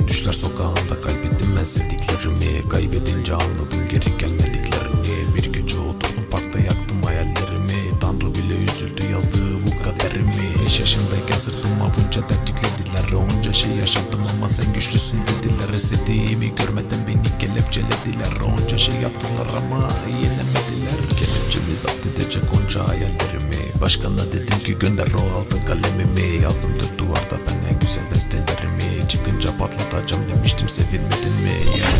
Düşler sokağında kaybettim ben sevdiklerimi. Kaybedince anladım geri gelmediklerini. Bir gece oturdum parkta yaktım hayallerimi. Tanrı bile üzüldü yazdığı bu kaderimi. 5 yaşındayken sırtıma bunca dert yüklediler. Onca şey yaşadım ama sen güçlüsün dediler. İstediğimi görmeden beni kelepçelediler. Onca şey yaptılar ama yenemediler. Kelepçemi zapt edecek onca hayallerimi. Başkana dedim ki gönder o altın kalemimi. Yazdım dört duvarda ben en güzel bestelerimi. Çıkınca patlatacağım demiştim, sevilmedin mi? Yeah.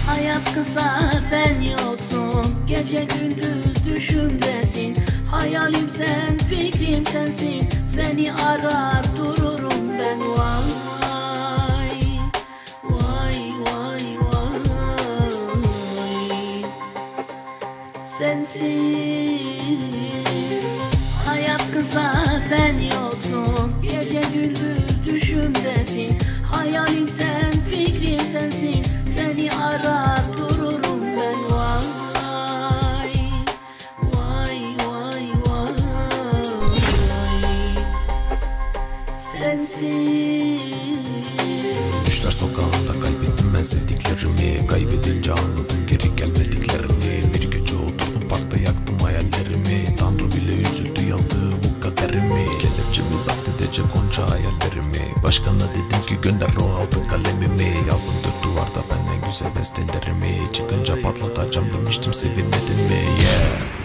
Hayat kısa sen yoksun, gece gündüz düşümdesin. Hayalim sen, fikrim sensin, seni arar dururum ben. Vay, vay, vay, vay, sensiz. Hayat kısa sen yoksun, gece gündüz düşümdesin. Hayalim sen, fikrim sensin, seni arar dururum ben. Vay, vay, vay, vay, sensiz. Düşler sokağında kaybettim ben sevdiklerimi. Kaybedince anladım geri gelmediklerini. Bir gece oturdum parkta yaktım hayallerimi. Tanrı bile üzüldü yazdığı bu kaderimi. Kelepçemi zapt edecek onca hayallerimi. Başkana dedim ki gönder o altın kalemimi. Yazdım dört duvarda ben en güzel bestelerimi. Çıkınca patlatacağım demiştim, sevilmedin mi? Yeah.